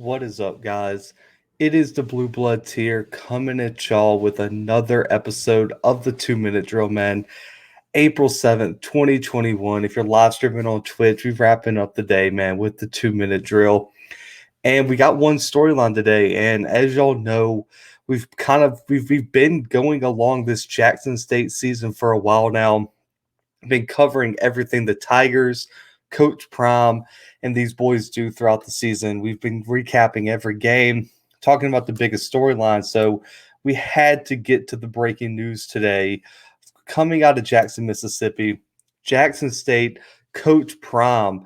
What is up, guys? It is the Bluebloods here coming at y'all with another episode of the 2 Minute Drill, man. April 7th, 2021. If you're live streaming on Twitch, we're wrapping up the day, man, with the 2 Minute Drill. And we got one storyline today. And as y'all know, we've been going along this Jackson State season for a while now, been covering everything the Tigers, Coach Prime, and these boys do throughout the season. We've been recapping every game, talking about the biggest storyline. So we had to get to the breaking news today. Coming out of Jackson, Mississippi, Jackson State, Coach Prime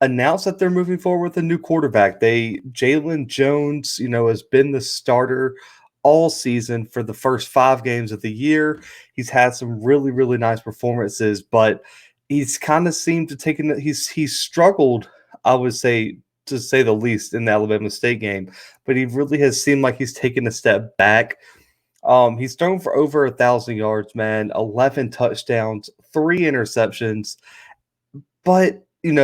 announced that they're moving forward with a new quarterback. Jalon Jones, has been the starter all season for the first 5 games of the year. He's had some really, really nice performances, but he's kind of seemed to take he's struggled, I would say, to say the least, in the Alabama State game. But he really has seemed like he's taken a step back. He's thrown for over 1,000 yards, man, 11 touchdowns, 3 interceptions. But he's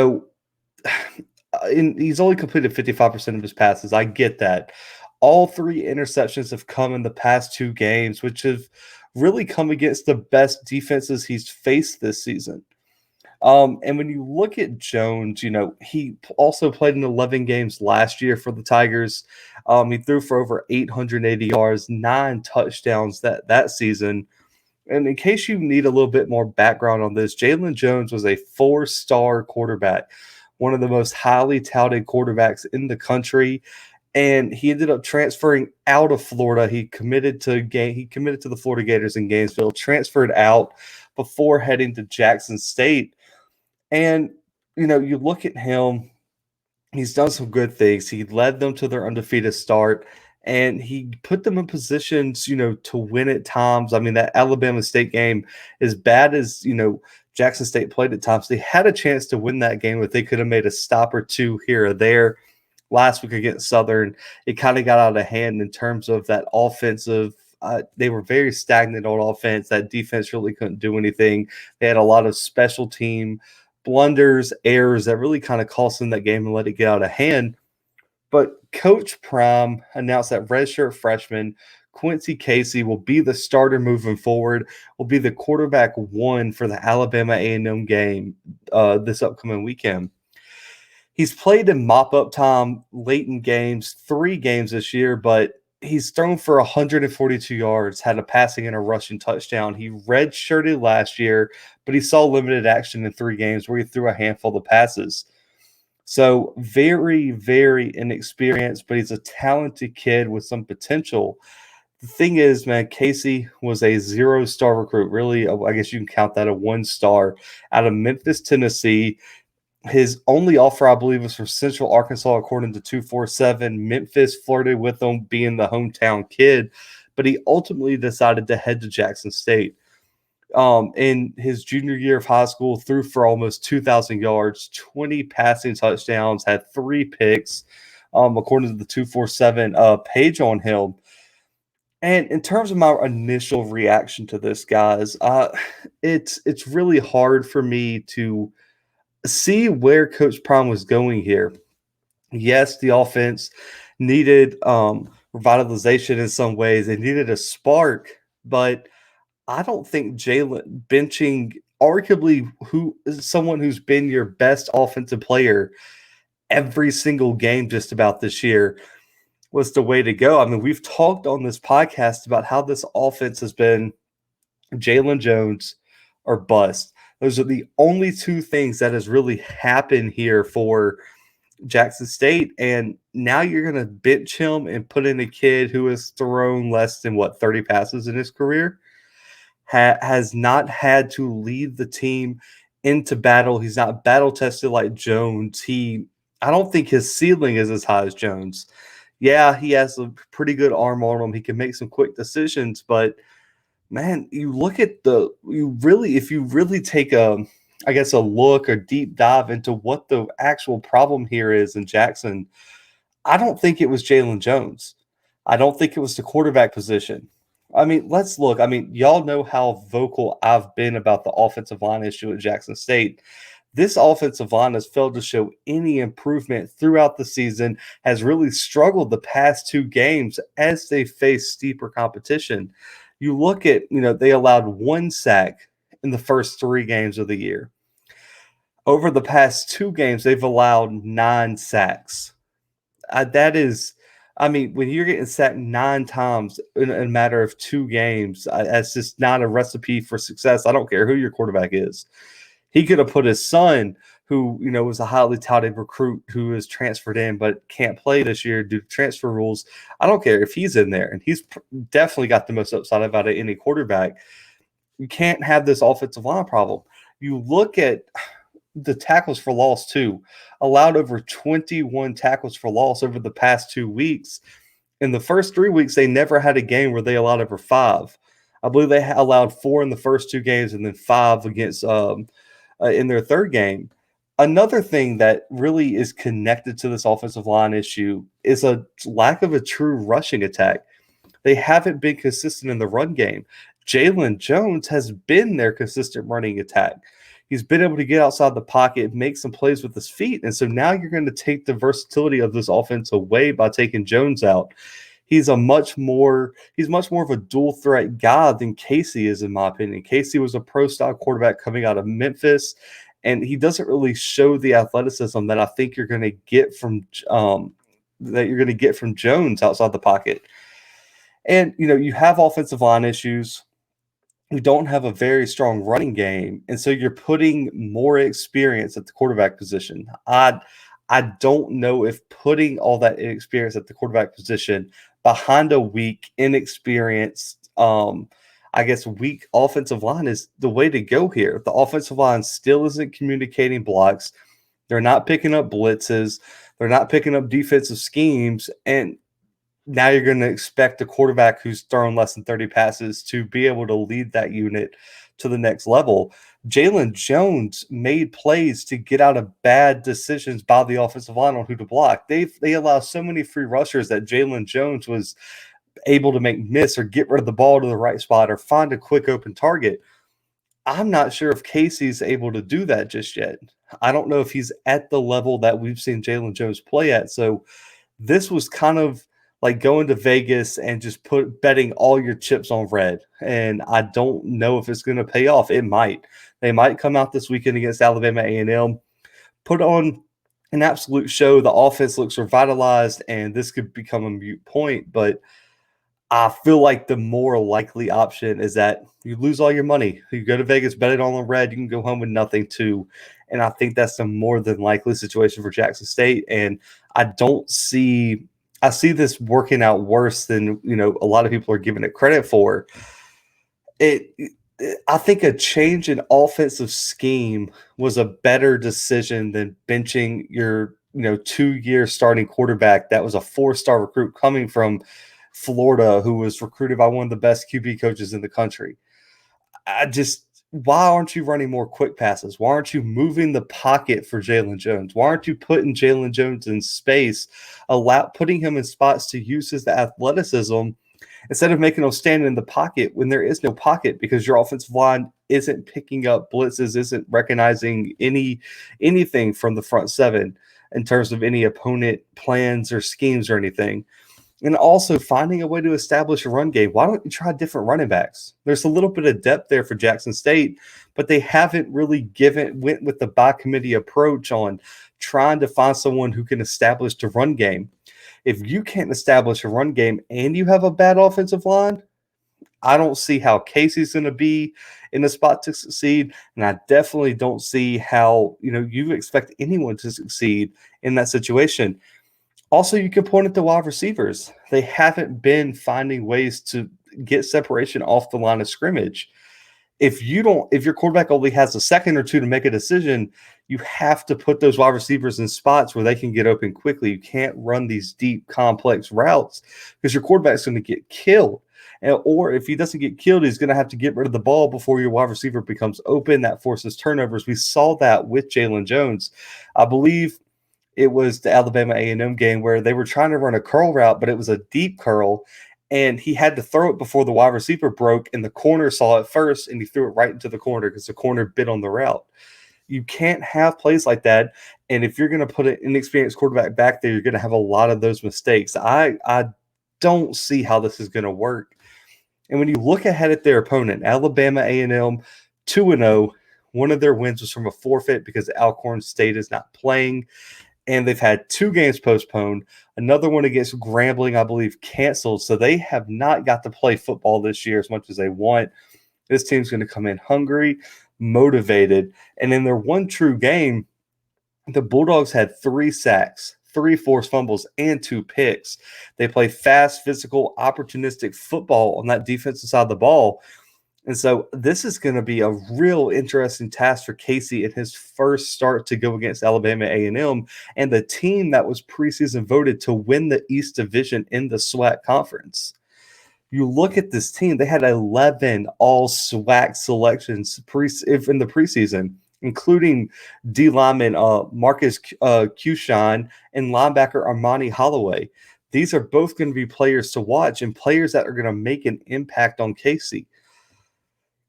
only completed 55% of his passes. I get that. All 3 interceptions have come in the past 2 games, which have really come against the best defenses he's faced this season. And when you look at Jones, he also played in 11 games last year for the Tigers. He threw for over 880 yards, 9 touchdowns that season. And in case you need a little bit more background on this, Jalon Jones was a 4-star quarterback, one of the most highly touted quarterbacks in the country. And he ended up transferring out of Florida. He committed to the Florida Gators in Gainesville, transferred out before heading to Jackson State. And you look at him, he's done some good things. He led them to their undefeated start, and he put them in positions, to win at times. I mean, that Alabama State game, as bad as, Jackson State played at times, they had a chance to win that game if they could have made a stop or two here or there. Last week against Southern, it kind of got out of hand in terms of that offensive. They were very stagnant on offense. That defense really couldn't do anything. They had a lot of special team blunders, errors that really kind of cost them that game and let it get out of hand. But Coach Prime announced that redshirt freshman Quincy Casey will be the starter moving forward, will be the quarterback 1 for the Alabama A&M game this upcoming weekend. He's played in mop-up time late in games, 3 games this year, but he's thrown for 142 yards, had a passing and a rushing touchdown. He redshirted last year, but he saw limited action in 3 games where he threw a handful of passes. So very, very inexperienced, but he's a talented kid with some potential. The thing is, man, Casey was a 0-star recruit. Really, I guess you can count that a 1-star out of Memphis, Tennessee. His only offer, I believe, was for Central Arkansas, according to 247. Memphis flirted with him being the hometown kid, but he ultimately decided to head to Jackson State. In his junior year of high school, threw for almost 2,000 yards, 20 passing touchdowns, had 3 picks, according to the 247 page on him. And in terms of my initial reaction to this, guys, it's really hard for me to see where Coach Prime was going here. Yes, the offense needed revitalization in some ways. They needed a spark, but I don't think Jalon benching arguably someone who's been your best offensive player every single game just about this year was the way to go. I mean, we've talked on this podcast about how this offense has been Jalon Jones or bust. Those are the only 2 things that has really happened here for Jackson State. And now you're going to bench him and put in a kid who has thrown less than 30 passes in his career, has not had to lead the team into battle. He's not battle tested like Jones. I don't think his ceiling is as high as Jones. Yeah, he has a pretty good arm on him. He can make some quick decisions, but man, if you really take a look or deep dive into what the actual problem here is in Jackson, I don't think it was Jalon Jones. I don't think it was the quarterback position. I mean, let's look. I mean, y'all know how vocal I've been about the offensive line issue at Jackson State. This offensive line has failed to show any improvement throughout the season, has really struggled the past two games as they face steeper competition. You look at, they allowed one sack in the first three games of the year. Over the past two games, they've allowed 9 sacks. That is, I mean, when you're getting sacked 9 times in a matter of two games, that's just not a recipe for success. I don't care who your quarterback is. He could have put his son, who was a highly touted recruit who is transferred in but can't play this year due to transfer rules. I don't care if he's in there, and he's definitely got the most upside about any quarterback. You can't have this offensive line problem. You look at the tackles for loss too, allowed over 21 tackles for loss over the past 2 weeks. In the first 3 weeks, they never had a game where they allowed over 5. I believe they allowed 4 in the first 2 games and then 5 against in their third game. Another thing that really is connected to this offensive line issue is a lack of a true rushing attack. They haven't been consistent in the run game. Jalon Jones has been their consistent running attack. He's been able to get outside the pocket, make some plays with his feet. And so now you're going to take the versatility of this offense away by taking Jones out. He's much more of a dual threat guy than Casey is, in my opinion. Casey was a pro style quarterback coming out of Memphis, and he doesn't really show the athleticism that I think you're going to get from Jones outside the pocket. And you have offensive line issues. You don't have a very strong running game, and so you're putting more experience at the quarterback position. I don't know if putting all that experience at the quarterback position behind a weak, inexperienced, weak offensive line is the way to go here. The offensive line still isn't communicating blocks. They're not picking up blitzes. They're not picking up defensive schemes, and now you're going to expect a quarterback who's thrown less than 30 passes to be able to lead that unit to the next level. Jalon Jones made plays to get out of bad decisions by the offensive line on who to block. They allow so many free rushers that Jalon Jones was able to make miss or get rid of the ball to the right spot or find a quick open target. I'm not sure if Casey's able to do that just yet. I don't know if he's at the level that we've seen Jalon Jones play at. So this was kind of like going to Vegas and just betting all your chips on red. And I don't know if it's going to pay off. It might. They might come out this weekend against Alabama A&M, put on an absolute show. The offense looks revitalized, and this could become a moot point. But I feel like the more likely option is that you lose all your money. You go to Vegas, bet it all on red. You can go home with nothing too. And I think that's the more than likely situation for Jackson State. And I see this working out worse than a lot of people are giving it credit for. I think a change in offensive scheme was a better decision than benching your 2-year starting quarterback that was a 4-star recruit coming from Florida who was recruited by one of the best QB coaches in the country. Why aren't you running more quick passes? Why aren't you moving the pocket for Jalon Jones? Why aren't you putting Jalon Jones in space, putting him in spots to use his athleticism instead of making him stand in the pocket when there is no pocket because your offensive line isn't picking up blitzes, isn't recognizing anything from the front seven in terms of any opponent plans or schemes or anything. And also finding a way to establish a run game. Why don't you try different running backs? There's a little bit of depth there for Jackson State, but they haven't really went with the by committee approach on trying to find someone who can establish the run game. If you can't establish a run game and you have a bad offensive line, I don't see how Casey's going to be in a spot to succeed. And I definitely don't see how, you expect anyone to succeed in that situation. Also, you can point at the wide receivers. They haven't been finding ways to get separation off the line of scrimmage. If your quarterback only has a second or two to make a decision, you have to put those wide receivers in spots where they can get open quickly. You can't run these deep, complex routes because your quarterback's going to get killed. Or if he doesn't get killed, he's going to have to get rid of the ball before your wide receiver becomes open. That forces turnovers. We saw that with Jalon Jones. I believe it was the Alabama A&M game where they were trying to run a curl route, but it was a deep curl, and he had to throw it before the wide receiver broke, and the corner saw it first, and he threw it right into the corner because the corner bit on the route. You can't have plays like that. And if you're going to put an inexperienced quarterback back there, you're going to have a lot of those mistakes. I don't see how this is going to work. And when you look ahead at their opponent, Alabama A&M 2-0, one of their wins was from a forfeit because Alcorn State is not playing. And they've had 2 games postponed. Another one against Grambling, I believe, canceled. So they have not got to play football this year as much as they want. This team's going to come in hungry, motivated. And in their one true game, the Bulldogs had 3 sacks, 3 forced fumbles, and 2 picks. They play fast, physical, opportunistic football on that defensive side of the ball. And so this is going to be a real interesting task for Casey in his first start to go against Alabama A&M and the team that was preseason voted to win the East Division in the SWAC conference. You look at this team, they had 11 all SWAC selections in the preseason, including D lineman Marcus Cushan and linebacker Armani Holloway. These are both going to be players to watch and players that are going to make an impact on Casey.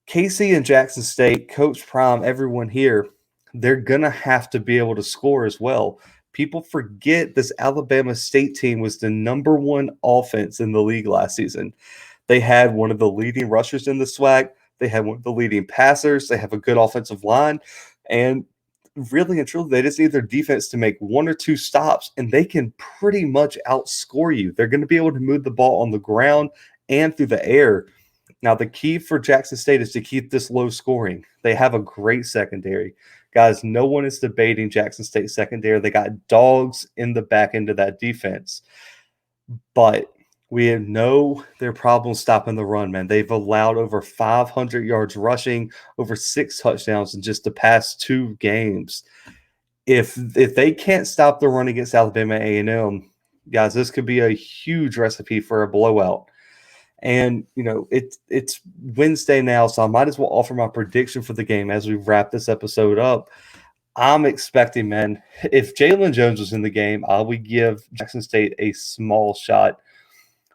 Casey and Jackson State, Coach Prime, everyone here, they're going to have to be able to score as well. People forget this Alabama State team was the #1 offense in the league last season. They had one of the leading rushers in the SWAC. They had one of the leading passers. They have a good offensive line. And really and truly, they just need their defense to make 1 or 2 stops, and they can pretty much outscore you. They're going to be able to move the ball on the ground and through the air. Now, the key for Jackson State is to keep this low scoring. They have a great secondary. Guys, no one is debating Jackson State secondary. They got dogs in the back end of that defense. But we know their problems stopping the run, man. They've allowed over 500 yards rushing, over 6 touchdowns in just the past 2 games. If they can't stop the run against Alabama A&M, guys, this could be a huge recipe for a blowout. And, you know, it's Wednesday now, so I might as well offer my prediction for the game as we wrap this episode up. I'm expecting, man, if Jalon Jones was in the game, I would give Jackson State a small shot.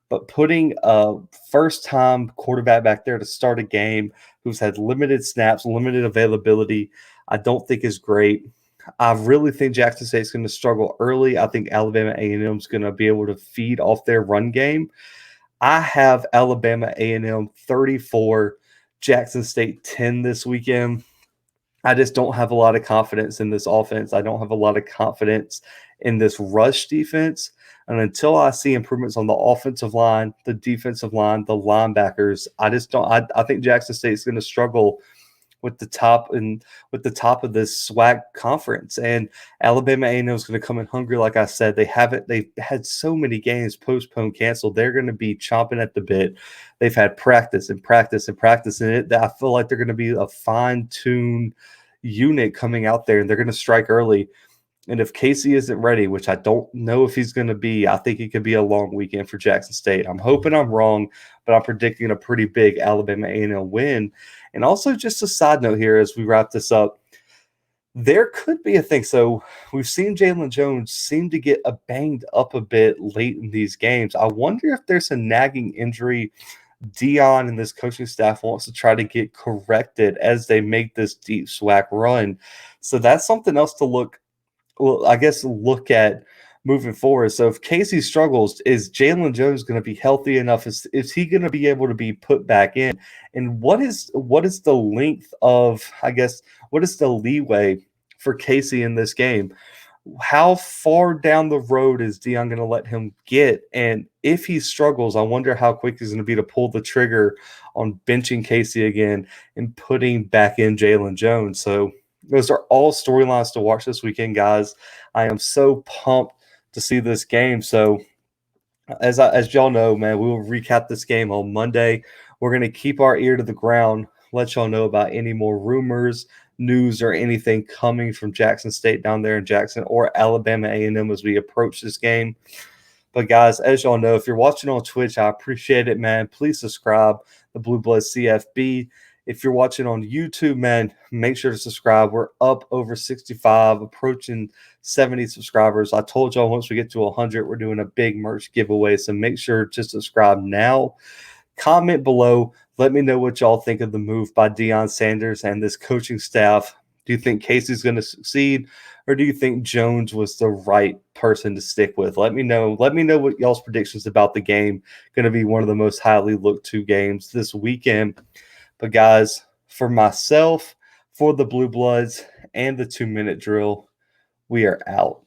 But putting a first-time quarterback back there to start a game who's had limited snaps, limited availability, I don't think is great. I really think Jackson State's going to struggle early. I think Alabama A&M is going to be able to feed off their run game. I have Alabama A&M 34, Jackson State 10 this weekend. I just don't have a lot of confidence in this offense. I don't have a lot of confidence in this rush defense. And until I see improvements on the offensive line, the defensive line, the linebackers, I just don't. I think Jackson State is going to struggle with the top of this SWAC conference. And Alabama A&M is going to come in hungry, like I said. They've had so many games postponed, canceled. They're going to be chomping at the bit. They've had practice and practice and practice in it. I feel like they're going to be a fine-tuned unit coming out there, and they're going to strike early. And if Casey isn't ready, which I don't know if he's going to be, I think it could be a long weekend for Jackson State. I'm hoping I'm wrong, but I'm predicting a pretty big Alabama A&M win. And also, just a side note here as we wrap this up, there could be a thing. So we've seen Jalon Jones seem to get banged up a bit late in these games. I wonder if there's a nagging injury Deion and this coaching staff wants to try to get corrected as they make this deep SWAC run. So that's something else to look at moving forward. So if Casey struggles, is Jalon Jones going to be healthy enough? Is he going to be able to be put back in? And what is the length of, what is the leeway for Casey in this game? How far down the road is Deion going to let him get? And if he struggles, I wonder how quick he's going to be to pull the trigger on benching Casey again and putting back in Jalon Jones. So those are all storylines to watch this weekend, guys. I am so pumped to see this game. So as y'all know, man, we will recap this game on Monday. We're going to keep our ear to the ground, let y'all know about any more rumors, news, or anything coming from Jackson State down there in Jackson or Alabama A&M as we approach this game. But guys, as y'all know, if you're watching on Twitch, I appreciate it, man. Please subscribe, the Bluebloods CFB. If you're watching on YouTube, man, make sure to subscribe. We're up over 65, approaching 70 subscribers. I told y'all once we get to 100, we're doing a big merch giveaway. So make sure to subscribe now. Comment below. Let me know what y'all think of the move by Deion Sanders and this coaching staff Do you think Casey's going to succeed, or do you think Jones was the right person to stick with? Let me know. Let me know what y'all's predictions about the game. Going to be one of the most highly looked to games this weekend. But guys, for myself, for the Blue Bloods, and the 2-minute drill, we are out.